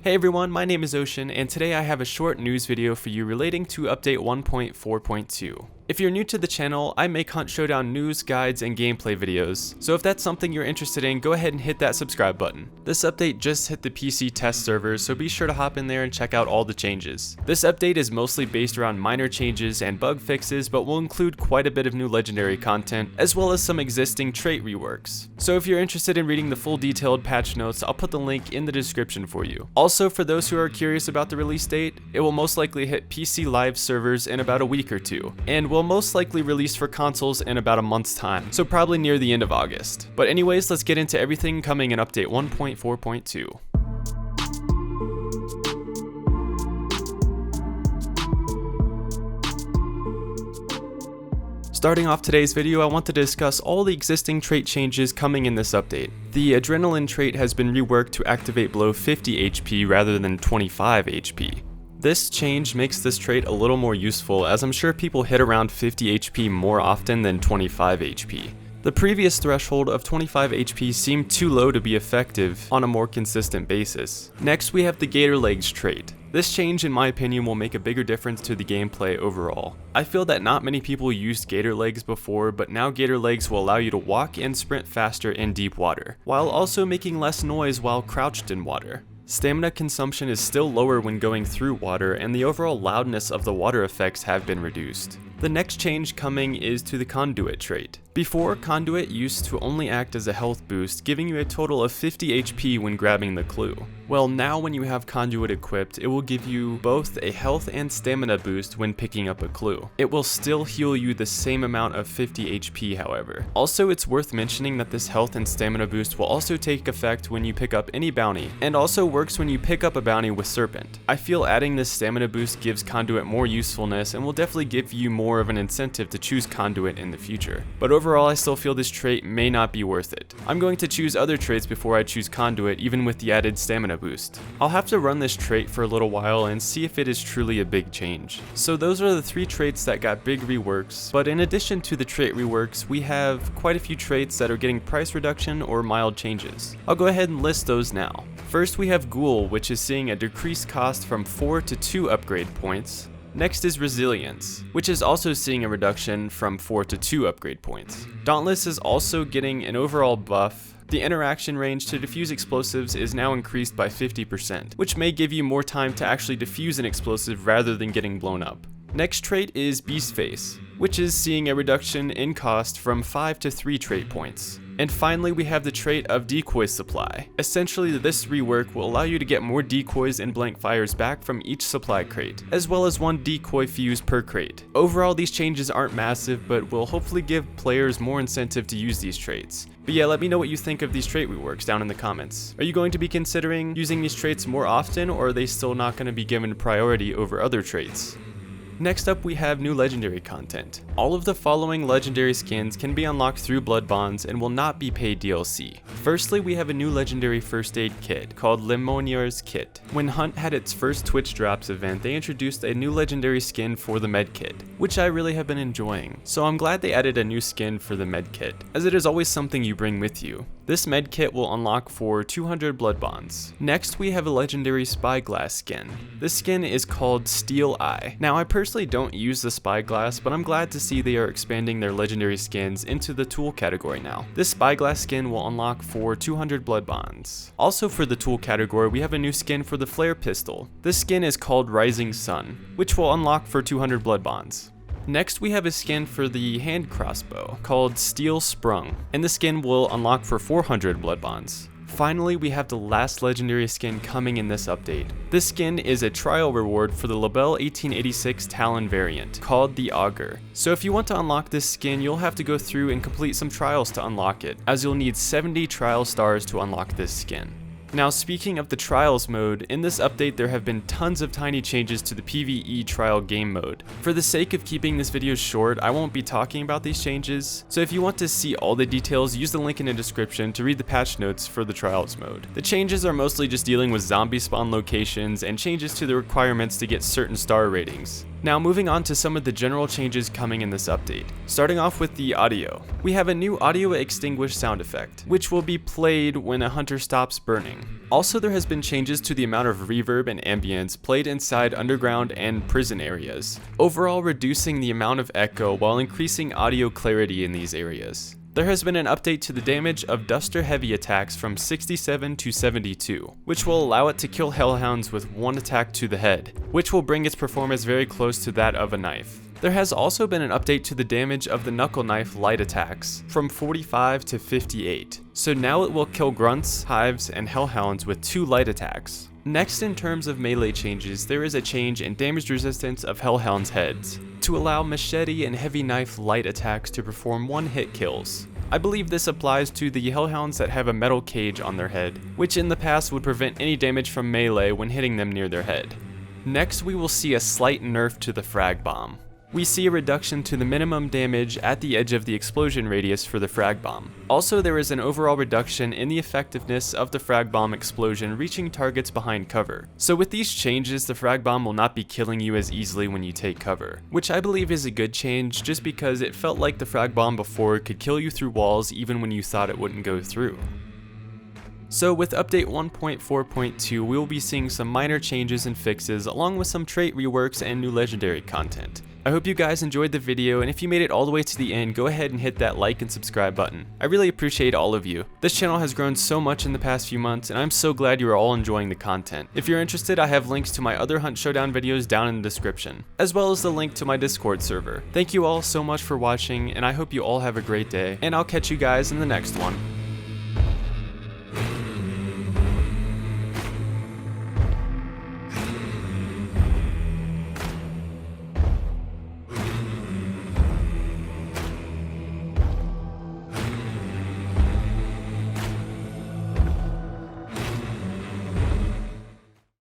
Hey everyone, my name is Ocean, and today I have a short news video for you relating to update 1.4.2. If you're new to the channel, I make Hunt Showdown news, guides, and gameplay videos, so if that's something you're interested in, go ahead and hit that subscribe button. This update just hit the PC test servers, so be sure to hop in there and check out all the changes. This update is mostly based around minor changes and bug fixes, but will include quite a bit of new legendary content, as well as some existing trait reworks. So if you're interested in reading the full detailed patch notes, I'll put the link in the description for you. Also, for those who are curious about the release date, it will most likely hit PC live servers in about a week or two, and will most likely release for consoles in about a month's time, so probably near the end of August. But anyways, let's get into everything coming in update 1.4.2. Starting off today's video, I want to discuss all the existing trait changes coming in this update. The Adrenaline trait has been reworked to activate below 50 HP rather than 25 HP. This change makes this trait a little more useful, as I'm sure people hit around 50 HP more often than 25 HP. The previous threshold of 25 HP seemed too low to be effective on a more consistent basis. Next, we have the Gator Legs trait. This change, in my opinion, will make a bigger difference to the gameplay overall. I feel that not many people used Gator Legs before, but now Gator Legs will allow you to walk and sprint faster in deep water, while also making less noise while crouched in water. Stamina consumption is still lower when going through water, and the overall loudness of the water effects have been reduced. The next change coming is to the Conduit trait. Before, Conduit used to only act as a health boost, giving you a total of 50 HP when grabbing the clue. Well, now when you have Conduit equipped, it will give you both a health and stamina boost when picking up a clue. It will still heal you the same amount of 50 HP, however. Also, it's worth mentioning that this health and stamina boost will also take effect when you pick up any bounty, and also works when you pick up a bounty with Serpent. I feel adding this stamina boost gives Conduit more usefulness and will definitely give you more of an incentive to choose Conduit in the future. But overall, I still feel this trait may not be worth it. I'm going to choose other traits before I choose Conduit, even with the added stamina boost. I'll have to run this trait for a little while and see if it is truly a big change. So those are the three traits that got big reworks, but in addition to the trait reworks, we have quite a few traits that are getting price reduction or mild changes. I'll go ahead and list those now. First, we have Ghoul, which is seeing a decreased cost from 4 to 2 upgrade points. Next is Resilience, which is also seeing a reduction from 4 to 2 upgrade points. Dauntless is also getting an overall buff. The interaction range to defuse explosives is now increased by 50%, which may give you more time to actually defuse an explosive rather than getting blown up. Next trait is Beast Face, which is seeing a reduction in cost from 5 to 3 trait points. And finally, we have the trait of Decoy Supply. Essentially, this rework will allow you to get more decoys and blank fires back from each supply crate, as well as 1 decoy fuse per crate. Overall, these changes aren't massive, but will hopefully give players more incentive to use these traits. But yeah, let me know what you think of these trait reworks down in the comments. Are you going to be considering using these traits more often, or are they still not going to be given priority over other traits? Next up, we have new legendary content. All of the following legendary skins can be unlocked through Blood Bonds and will not be paid DLC. Firstly, we have a new legendary first aid kit called Lemonier's Kit. When Hunt had its first Twitch Drops event, they introduced a new legendary skin for the med kit, which I really have been enjoying. So I'm glad they added a new skin for the med kit, as it is always something you bring with you. This med kit will unlock for 200 Blood Bonds. Next, we have a legendary Spyglass skin. This skin is called Steel Eye. Now, I personally don't use the Spyglass, but I'm glad to see they are expanding their legendary skins into the tool category now. This Spyglass skin will unlock for 200 Blood Bonds. Also for the tool category, we have a new skin for the Flare Pistol. This skin is called Rising Sun, which will unlock for 200 Blood Bonds. Next, we have a skin for the hand crossbow called Steel Sprung, and the skin will unlock for 400 Blood Bonds. Finally, we have the last legendary skin coming in this update. This skin is a trial reward for the Labelle 1886 Talon variant, called the Augur. So if you want to unlock this skin, you'll have to go through and complete some trials to unlock it, as you'll need 70 trial stars to unlock this skin. Now, speaking of the Trials mode, in this update there have been tons of tiny changes to the PvE trial game mode. For the sake of keeping this video short, I won't be talking about these changes, so if you want to see all the details, use the link in the description to read the patch notes for the Trials mode. The changes are mostly just dealing with zombie spawn locations and changes to the requirements to get certain star ratings. Now moving on to some of the general changes coming in this update. Starting off with the audio. We have a new audio extinguish sound effect, which will be played when a hunter stops burning. Also, there has been changes to the amount of reverb and ambience played inside underground and prison areas, overall reducing the amount of echo while increasing audio clarity in these areas. There has been an update to the damage of Duster Heavy attacks from 67 to 72, which will allow it to kill Hellhounds with one attack to the head, which will bring its performance very close to that of a knife. There has also been an update to the damage of the Knuckle Knife light attacks from 45 to 58, so now it will kill Grunts, Hives, and Hellhounds with 2 light attacks. Next, in terms of melee changes, there is a change in damage resistance of Hellhounds' heads, to allow Machete and Heavy Knife light attacks to perform one-hit kills. I believe this applies to the Hellhounds that have a metal cage on their head, which in the past would prevent any damage from melee when hitting them near their head. Next, we will see a slight nerf to the Frag Bomb. We see a reduction to the minimum damage at the edge of the explosion radius for the Frag Bomb. Also, there is an overall reduction in the effectiveness of the Frag Bomb explosion reaching targets behind cover. So with these changes, the Frag Bomb will not be killing you as easily when you take cover, which I believe is a good change just because it felt like the Frag Bomb before could kill you through walls even when you thought it wouldn't go through. So with update 1.4.2, we will be seeing some minor changes and fixes along with some trait reworks and new legendary content. I hope you guys enjoyed the video, and if you made it all the way to the end, go ahead and hit that like and subscribe button. I really appreciate all of you. This channel has grown so much in the past few months, and I'm so glad you are all enjoying the content. If you're interested, I have links to my other Hunt Showdown videos down in the description, as well as the link to my Discord server. Thank you all so much for watching, and I hope you all have a great day, and I'll catch you guys in the next one.